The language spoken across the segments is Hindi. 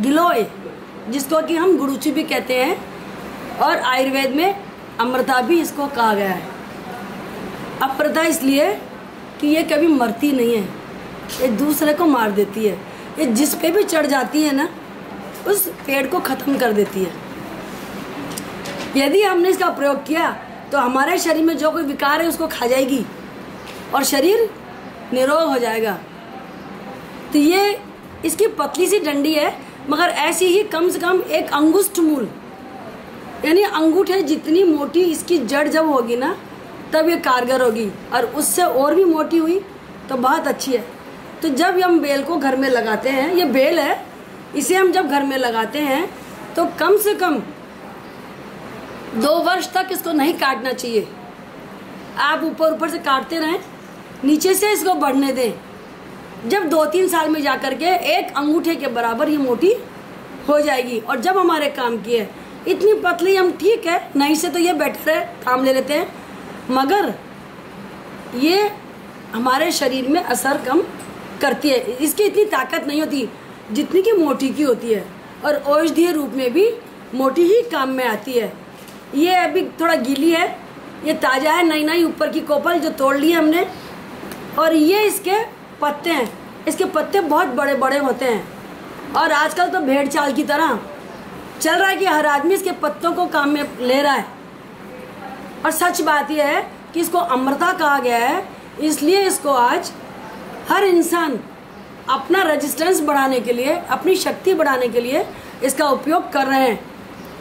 गिलोय, जिसको कि हम गुड़ूची भी कहते हैं, और आयुर्वेद में अमृता भी इसको कहा गया है। अमृता इसलिए कि ये कभी मरती नहीं है, ये दूसरे को मार देती है। ये जिस पे भी चढ़ जाती है ना, उस पेड़ को ख़त्म कर देती है। यदि हमने इसका प्रयोग किया तो हमारे शरीर में जो कोई विकार है उसको खा जाएगी और शरीर निरोग हो जाएगा। तो ये इसकी पतली सी डंडी है, मगर ऐसी ही कम से कम एक अंगुष्ठ मूल, यानी अंगूठे जितनी मोटी इसकी जड़ जब होगी ना, तब ये कारगर होगी, और उससे और भी मोटी हुई तो बहुत अच्छी है। तो जब हम बेल को घर में लगाते हैं, ये बेल है, इसे हम जब घर में लगाते हैं तो कम से कम 2 वर्ष तक इसको नहीं काटना चाहिए। आप ऊपर ऊपर से काटते रहें, नीचे से इसको बढ़ने दें। जब 2-3 साल में जाकर के एक अंगूठे के बराबर ये मोटी हो जाएगी, और जब हमारे काम की है, इतनी पतली हम ठीक है, नहीं से तो ये बेटर है, काम ले लेते हैं, मगर ये हमारे शरीर में असर कम करती है। इसकी इतनी ताकत नहीं होती जितनी कि मोटी की होती है, और औषधीय रूप में भी मोटी ही काम में आती है। ये अभी थोड़ा गीली है, ये ताज़ा है, नई नई ऊपर की कोपल जो तोड़ ली है हमने, और ये इसके पत्ते हैं। इसके पत्ते बहुत बड़े बड़े होते हैं, और आजकल तो भेड़ चाल की तरह चल रहा है कि हर आदमी इसके पत्तों को काम में ले रहा है। और सच बात यह है कि इसको अमृता कहा गया है, इसलिए इसको आज हर इंसान अपना रेजिस्टेंस बढ़ाने के लिए, अपनी शक्ति बढ़ाने के लिए इसका उपयोग कर रहे हैं।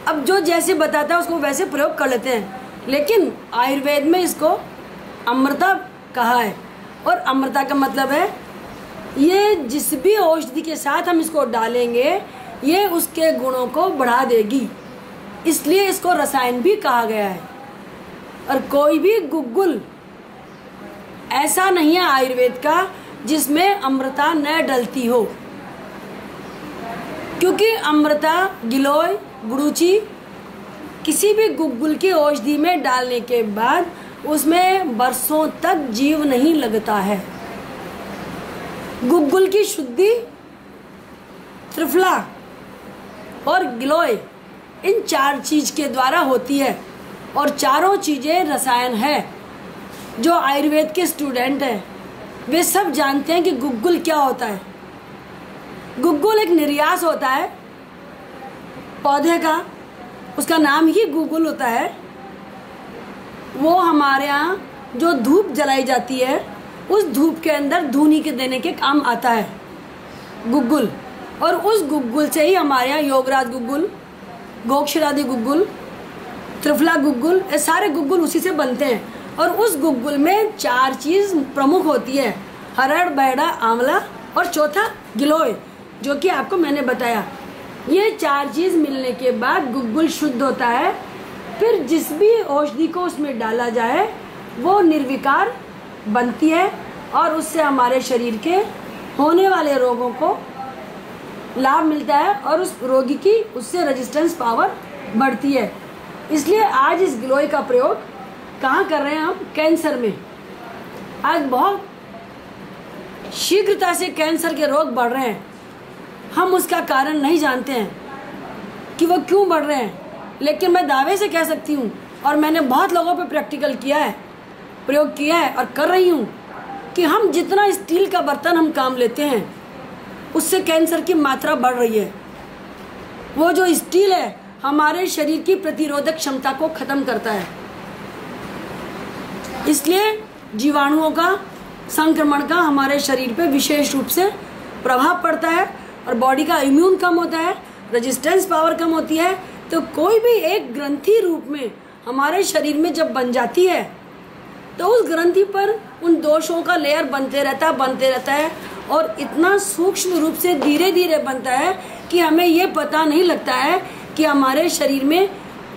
अब जो जैसे बताता है उसको वैसे प्रयोग कर लेते हैं, लेकिन आयुर्वेद में इसको अमृता कहा है। और अमृता का मतलब है ये जिस भी औषधि के साथ हम इसको डालेंगे, ये उसके गुणों को बढ़ा देगी, इसलिए इसको रसायन भी कहा गया है। और कोई भी गुग्गुल ऐसा नहीं है आयुर्वेद का जिसमें अमृता न डलती हो, क्योंकि अमृता, गिलोय, गुड़ूची किसी भी गुग्गुल की औषधि में डालने के बाद उसमें बरसों तक जीव नहीं लगता है। गुग्गुल की शुद्धि त्रिफला और गिलोय, इन 4 चीज के द्वारा होती है, और चारों चीजें रसायन है। जो आयुर्वेद के स्टूडेंट हैं वे सब जानते हैं कि गुग्गुल क्या होता है। गुग्गुल एक निर्यास होता है पौधे का, उसका नाम ही गुग्गुल होता है। वो हमारे यहाँ जो धूप जलाई जाती है, उस धूप के अंदर धूनी के देने के काम आता है गुग्गुल, और उस गुग्गुल से ही हमारे यहाँ योगराज गुग्गुल, गोक्षरादि गुग्गुल, त्रिफला गुग्गुल, ये सारे गुग्गुल उसी से बनते हैं। और उस गुग्गुल में 4 चीज़ प्रमुख होती है, हरड़, बैड़ा, आंवला, और चौथा गिलोय, जो कि आपको मैंने बताया। ये 4 चीज़ मिलने के बाद गुग्गुल शुद्ध होता है। फिर जिस भी औषधि को उसमें डाला जाए वो निर्विकार बनती है, और उससे हमारे शरीर के होने वाले रोगों को लाभ मिलता है, और उस रोगी की उससे रेजिस्टेंस पावर बढ़ती है। इसलिए आज इस गिलोय का प्रयोग कहाँ कर रहे हैं हम? कैंसर में। आज बहुत शीघ्रता से कैंसर के रोग बढ़ रहे हैं। हम उसका कारण नहीं जानते हैं कि वो क्यों बढ़ रहे हैं, लेकिन मैं दावे से कह सकती हूँ, और मैंने बहुत लोगों पे प्रैक्टिकल किया है, प्रयोग किया है और कर रही हूँ, कि हम जितना स्टील का बर्तन हम काम लेते हैं उससे कैंसर की मात्रा बढ़ रही है। वो जो स्टील है हमारे शरीर की प्रतिरोधक क्षमता को खत्म करता है, इसलिए जीवाणुओं का संक्रमण का हमारे शरीर पे विशेष रूप से प्रभाव पड़ता है, और बॉडी का इम्यून कम होता है, रेजिस्टेंस पावर कम होती है। तो कोई भी एक ग्रंथि रूप में हमारे शरीर में जब बन जाती है तो उस ग्रंथि पर उन दोषों का लेयर बनते रहता है, और इतना सूक्ष्म रूप से धीरे धीरे बनता है कि हमें ये पता नहीं लगता है कि हमारे शरीर में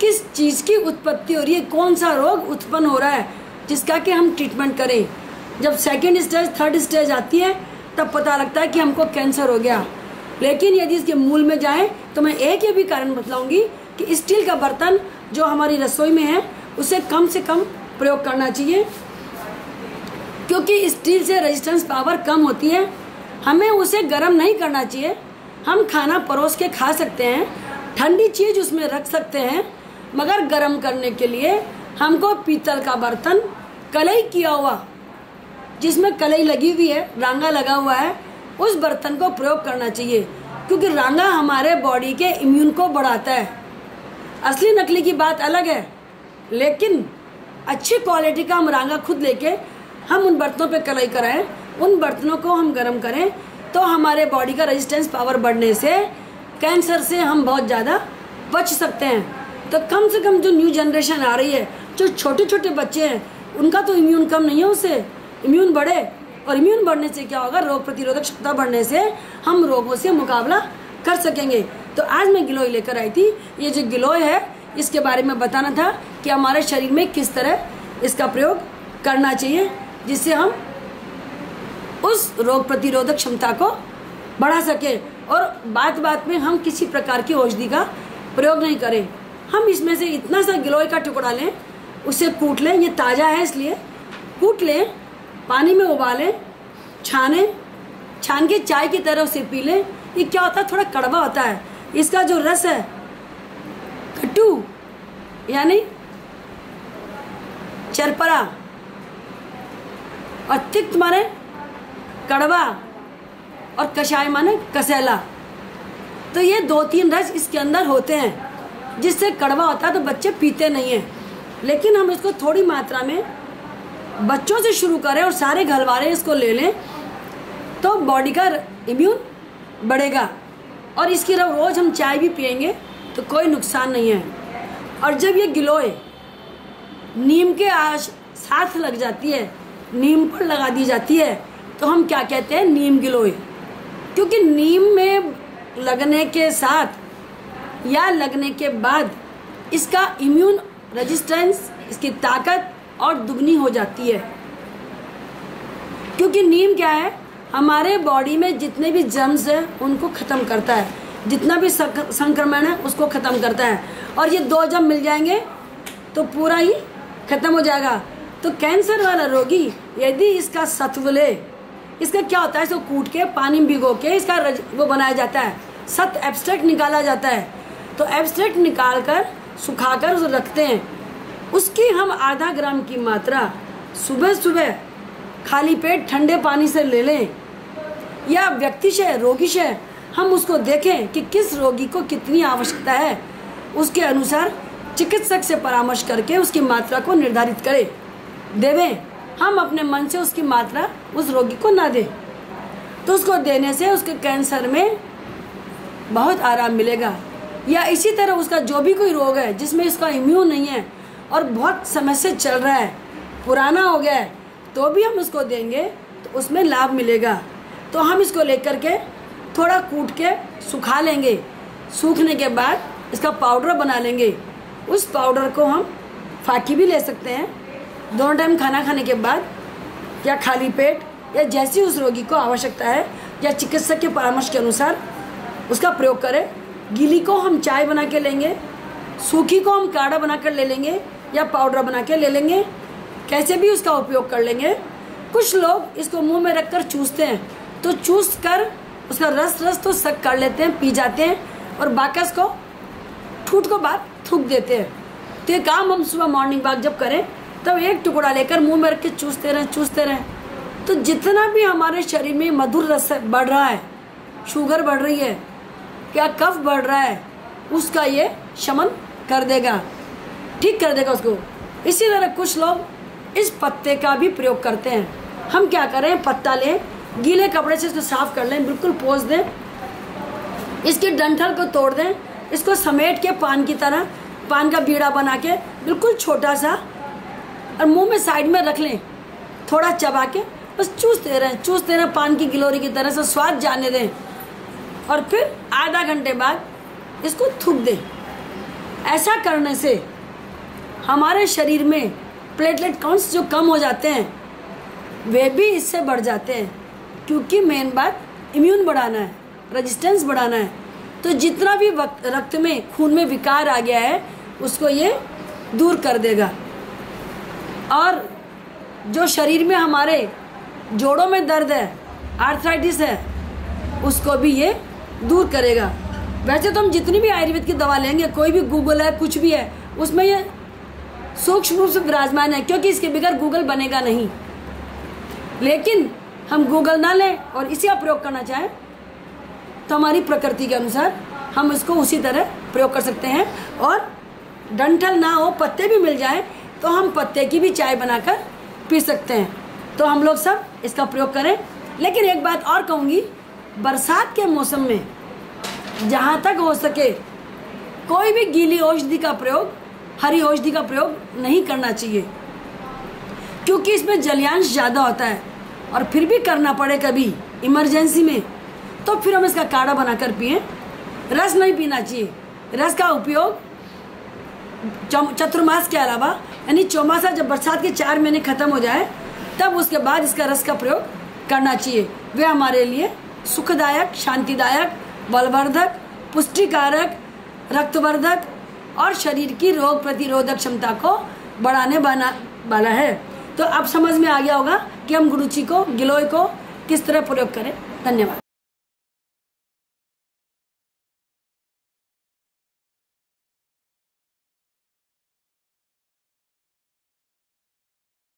किस चीज़ की उत्पत्ति हो रही है, कौन सा रोग उत्पन्न हो रहा है, जिसका कि हम ट्रीटमेंट करें। जब 2nd स्टेज, 3rd स्टेज आती है तब पता लगता है कि हमको कैंसर हो गया। लेकिन यदि इसके मूल में जाएं तो मैं एक ये भी कारण बतलाऊंगी कि स्टील का बर्तन जो हमारी रसोई में है उसे कम से कम प्रयोग करना चाहिए, क्योंकि स्टील से रेजिस्टेंस पावर कम होती है। हमें उसे गर्म नहीं करना चाहिए, हम खाना परोस के खा सकते हैं, ठंडी चीज़ उसमें रख सकते हैं, मगर गर्म करने के लिए हमको पीतल का बर्तन, कलई किया हुआ, जिसमें कलई लगी हुई है, रांगा लगा हुआ है, उस बर्तन को प्रयोग करना चाहिए, क्योंकि रांगा हमारे बॉडी के इम्यून को बढ़ाता है। असली नकली की बात अलग है, लेकिन अच्छी क्वालिटी का हम रांगा खुद लेके हम उन बर्तनों पे कलई कराएं, उन बर्तनों को हम गर्म करें, तो हमारे बॉडी का रेजिस्टेंस पावर बढ़ने से कैंसर से हम बहुत ज़्यादा बच सकते हैं। तो कम से कम जो न्यू जनरेशन आ रही है, जो छोटे छोटे बच्चे हैं, उनका तो इम्यून कम नहीं है, उससे इम्यून बढ़े, और इम्यून बढ़ने से क्या होगा, रोग प्रतिरोधक क्षमता बढ़ने से हम रोगों से मुकाबला कर सकेंगे। तो आज मैं गिलोय लेकर आई थी। ये जो गिलोय है, इसके बारे में बताना था कि हमारे शरीर में किस तरह इसका प्रयोग करना चाहिए, जिससे हम उस रोग प्रतिरोधक क्षमता को बढ़ा सके, और बात बात में हम किसी प्रकार की औषधि का प्रयोग नहीं करें। हम इसमें से इतना सा गिलोय का टुकड़ा लें, उसे कूट लें, ये ताज़ा है इसलिए कूट लें, पानी में उबालें, छान के चाय की तरह उसे पी लें। ये क्या होता है, थोड़ा कड़वा होता है, इसका जो रस है खट्टू यानी चरपरा, और तिक्त माने कड़वा, और कषाय माने कसैला। तो ये 2-3 रस इसके अंदर होते हैं, जिससे कड़वा होता है तो बच्चे पीते नहीं हैं। लेकिन हम इसको थोड़ी मात्रा में बच्चों से शुरू करें और सारे घर वाले इसको ले लें, तो बॉडी का इम्यून बढ़ेगा, और इसकी रोज़ हम चाय भी पिएंगे तो कोई नुकसान नहीं है। और जब ये गिलोय नीम के साथ लग जाती है, नीम पर लगा दी जाती है, तो हम क्या कहते हैं, नीम गिलोय। क्योंकि नीम में लगने के साथ या लगने के बाद इसका इम्यून रेजिस्टेंस, इसकी ताकत और दुगनी हो जाती है। क्योंकि नीम क्या है, हमारे बॉडी में जितने भी जर्म्स हैं उनको ख़त्म करता है, जितना भी संक्रमण है उसको ख़त्म करता है, और ये 2 जब मिल जाएंगे तो पूरा ही ख़त्म हो जाएगा। तो कैंसर वाला रोगी यदि इसका सत्व ले, इसका क्या होता है, इसको कूट के पानी में भिगो के इसका वो बनाया जाता है, सत्व एब्स्ट्रैक्ट निकाला जाता है। तो एब्स्ट्रैक्ट निकाल कर सुखाकर उसे रखते हैं, उसकी हम आधा ग्राम की मात्रा सुबह सुबह खाली पेट ठंडे पानी से ले लें, या व्यक्तिशः रोगीशः हम उसको देखें कि किस रोगी को कितनी आवश्यकता है, उसके अनुसार चिकित्सक से परामर्श करके उसकी मात्रा को निर्धारित करें, देवें। हम अपने मन से उसकी मात्रा उस रोगी को ना दें, तो उसको देने से उसके कैंसर में बहुत आराम मिलेगा। या इसी तरह उसका जो भी कोई रोग है जिसमें इसका इम्यून नहीं है और बहुत समय से चल रहा है, पुराना हो गया है, तो भी हम उसको देंगे तो उसमें लाभ मिलेगा। तो हम इसको लेकर के थोड़ा कूट के सुखा लेंगे, सूखने के बाद इसका पाउडर बना लेंगे। उस पाउडर को हम फाकी भी ले सकते हैं, दोनों टाइम खाना खाने के बाद, या खाली पेट, या जैसी उस रोगी को आवश्यकता है, या चिकित्सक के परामर्श के अनुसार उसका प्रयोग करें। गीली को हम चाय बना के लेंगे, सूखी को हम काढ़ा बना कर ले लेंगे, या पाउडर बना के ले लेंगे, कैसे भी उसका उपयोग कर लेंगे। कुछ लोग इसको मुंह में रखकर चूसते हैं, तो चूस कर उसका रस तो सक कर लेते हैं, पी जाते हैं, और बाकस को ठूठ को बाहर थूक देते हैं। तो ये काम हम सुबह मॉर्निंग वॉक जब करें तब एक टुकड़ा लेकर मुंह में रख के चूसते रहें। तो जितना भी हमारे शरीर में मधुर रस बढ़ रहा है, शुगर बढ़ रही है, क्या कफ बढ़ रहा है, उसका ये शमन कर देगा, ठीक कर देगा उसको। इसी तरह कुछ लोग इस पत्ते का भी प्रयोग करते हैं। हम क्या करें, पत्ता लें, गीले कपड़े से इसको साफ कर लें, बिल्कुल पोंछ दें, इसके डंठल को तोड़ दें, इसको समेट के पान की तरह, पान का बीड़ा बना के बिल्कुल छोटा सा, और मुंह में साइड में रख लें, थोड़ा चबा के बस चूसते रहें, पान की गिलोरी की तरह से स्वाद जाने दें, और फिर आधा घंटे बाद इसको थूक दें। ऐसा करने से हमारे शरीर में प्लेटलेट काउंट्स जो कम हो जाते हैं वे भी इससे बढ़ जाते हैं, क्योंकि मेन बात इम्यून बढ़ाना है, रेजिस्टेंस बढ़ाना है। तो जितना भी रक्त में, खून में विकार आ गया है उसको ये दूर कर देगा। और जो शरीर में हमारे जोड़ों में दर्द है, आर्थराइटिस है, उसको भी ये दूर करेगा। वैसे तो हम जितनी भी आयुर्वेद की दवा लेंगे, कोई भी गूगल है, कुछ भी है, उसमें ये सूक्ष्म रूप से विराजमान है, क्योंकि इसके बगैर गूगल बनेगा नहीं। लेकिन हम गूगल ना लें और इसी का प्रयोग करना चाहें तो हमारी प्रकृति के अनुसार हम इसको उसी तरह प्रयोग कर सकते हैं। और डंठल ना हो, पत्ते भी मिल जाएं तो हम पत्ते की भी चाय बनाकर पी सकते हैं। तो हम लोग सब इसका प्रयोग करें। लेकिन एक बात और कहूँगी, बरसात के मौसम में जहाँ तक हो सके कोई भी गीली औषधि का प्रयोग, हरी औषधि का प्रयोग नहीं करना चाहिए, क्योंकि इसमें जलयांश ज़्यादा होता है। और फिर भी करना पड़े कभी इमरजेंसी में तो फिर हम इसका काढ़ा बनाकर पिएं। रस नहीं पीना चाहिए। रस का उपयोग चतुर्मास के अलावा, यानी चौमासा, जब बरसात के 4 महीने खत्म हो जाए तब उसके बाद इसका रस का प्रयोग करना चाहिए। वे हमारे लिए सुखदायक, शांतिदायक, बलवर्धक, पुष्टिकारक, रक्तवर्धक और शरीर की रोग प्रतिरोधक क्षमता को बढ़ाने वाला है। तो अब समझ में आ गया होगा कि हम गुरुची को, गिलोय को किस तरह प्रयोग करें। धन्यवाद।